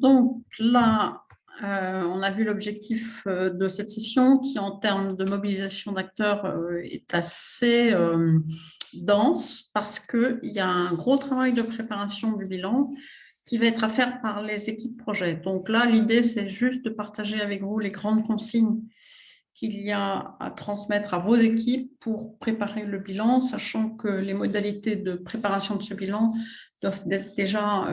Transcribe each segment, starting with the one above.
Donc là, on a vu l'objectif de cette session qui, en termes de mobilisation d'acteurs, est assez dense parce qu'il y a un gros travail de préparation du bilan qui va être à faire par les équipes projet. Donc là, l'idée, c'est juste de partager avec vous les grandes consignes qu'il y a à transmettre à vos équipes pour préparer le bilan, sachant que les modalités de préparation de ce bilan doivent être déjà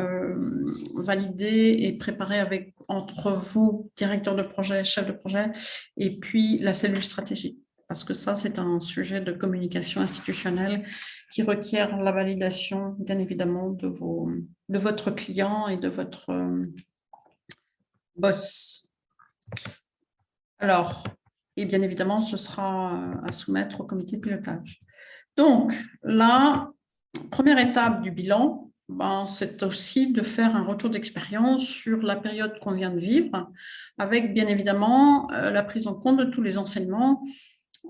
validées et préparées entre vous, directeur de projet, chef de projet, et puis la cellule stratégique. Parce que ça, c'est un sujet de communication institutionnelle qui requiert la validation, bien évidemment, de votre client et de votre boss. Alors, et bien évidemment, ce sera à soumettre au comité de pilotage. Donc, la première étape du bilan, c'est aussi de faire un retour d'expérience sur la période qu'on vient de vivre, avec bien évidemment la prise en compte de tous les enseignements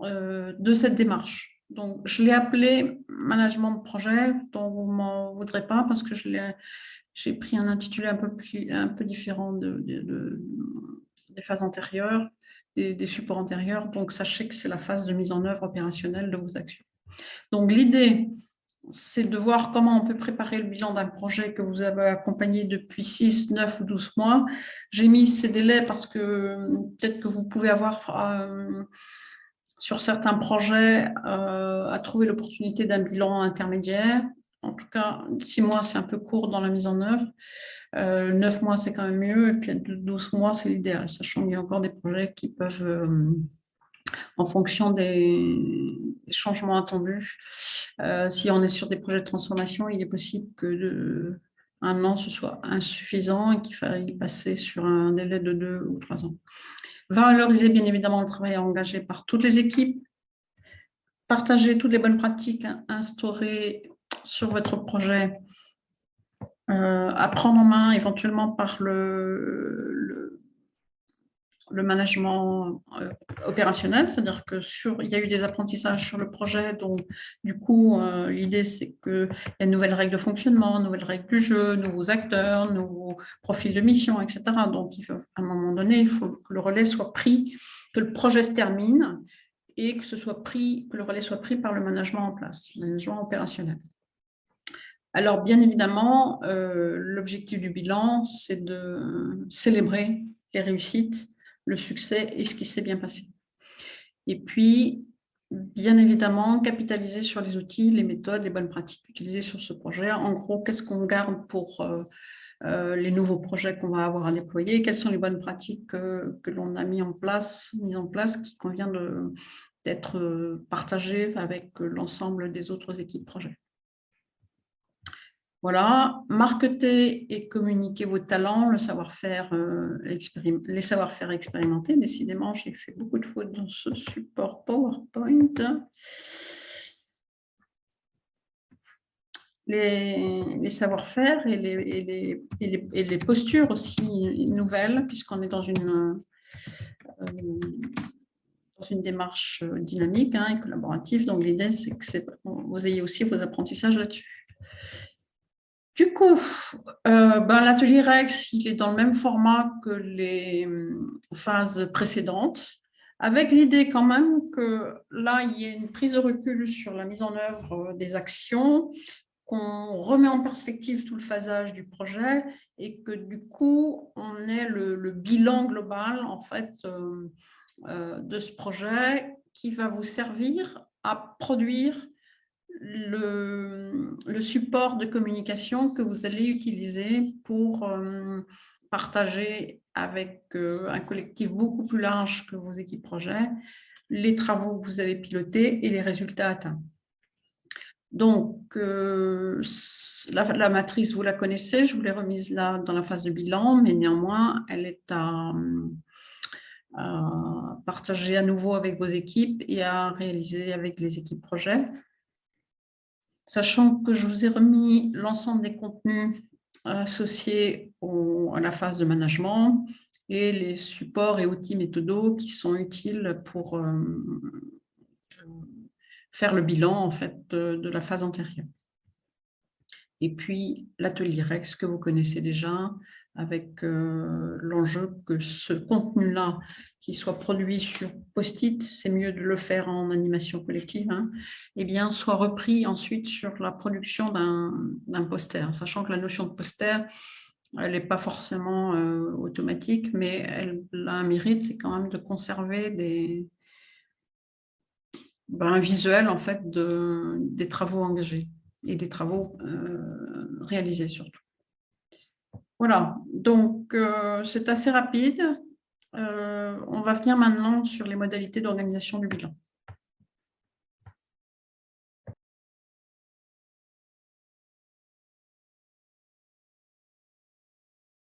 de cette démarche. Donc, je l'ai appelé management de projet, dont vous ne m'en voudrez pas, parce que j'ai pris un intitulé un peu différent des phases antérieures, des supports antérieurs. Donc, sachez que c'est la phase de mise en œuvre opérationnelle de vos actions. Donc, l'idée, c'est de voir comment on peut préparer le bilan d'un projet que vous avez accompagné depuis 6, 9 ou 12 mois. J'ai mis ces délais parce que peut-être que vous pouvez avoir, sur certains projets, à trouver l'opportunité d'un bilan intermédiaire. En tout cas, 6 mois, c'est un peu court dans la mise en œuvre. 9 mois, c'est quand même mieux. Et puis 12 mois, c'est l'idéal, sachant qu'il y a encore des projets qui peuvent, en fonction des changements attendus, si on est sur des projets de transformation, il est possible que un an, ce soit insuffisant et qu'il faille passer sur un délai de 2 ou 3 ans. Valoriser bien évidemment le travail engagé par toutes les équipes, partager toutes les bonnes pratiques instaurées sur votre projet, à prendre en main éventuellement par le management opérationnel, c'est-à-dire que il y a eu des apprentissages sur le projet, donc du coup, l'idée c'est qu'il y a de nouvelles règles de fonctionnement, nouvelles règles du jeu, nouveaux acteurs, nouveaux profils de mission, etc. Donc, à un moment donné, il faut que le relais soit pris, que le projet se termine et que le relais soit pris par le management en place, le management opérationnel. Alors, bien évidemment, l'objectif du bilan, c'est de célébrer les réussites, le succès et ce qui s'est bien passé. Et puis, bien évidemment, capitaliser sur les outils, les méthodes, les bonnes pratiques utilisées sur ce projet. En gros, qu'est-ce qu'on garde pour les nouveaux projets qu'on va avoir à déployer? Quelles sont les bonnes pratiques que l'on a mises en place, qui convient d'être partagées avec l'ensemble des autres équipes projets. Voilà, marketer et communiquer vos talents, le savoir-faire, les savoir-faire expérimentés. Décidément, j'ai fait beaucoup de fautes dans ce support PowerPoint. Les savoir-faire et les postures aussi nouvelles, puisqu'on est dans une démarche dynamique et collaborative. Donc, l'idée, c'est que vous ayez aussi vos apprentissages là-dessus. Du coup, l'atelier Rex, il est dans le même format que les phases précédentes, avec l'idée quand même que là, il y a une prise de recul sur la mise en œuvre des actions, qu'on remet en perspective tout le phasage du projet et que du coup, on ait le bilan global en fait de ce projet qui va vous servir à produire le support de communication que vous allez utiliser pour partager avec un collectif beaucoup plus large que vos équipes projets les travaux que vous avez pilotés et les résultats atteints. Donc, la matrice, vous la connaissez, je vous l'ai remise là dans la phase de bilan, mais néanmoins, elle est à partager à nouveau avec vos équipes et à réaliser avec les équipes projets. Sachant que je vous ai remis l'ensemble des contenus associés à la phase de management et les supports et outils méthodaux qui sont utiles pour faire le bilan en fait, de la phase antérieure. Et puis, l'atelier Rex que vous connaissez déjà, avec l'enjeu que ce contenu-là, qui soit produit sur post-it, c'est mieux de le faire en animation collective, hein, eh bien, soit repris ensuite sur la production d'un poster, sachant que la notion de poster, elle n'est pas forcément automatique, mais elle a un mérite, c'est quand même de conserver un visuel en fait des travaux engagés et des travaux réalisés surtout. Voilà, donc c'est assez rapide. On va venir maintenant sur les modalités d'organisation du bilan.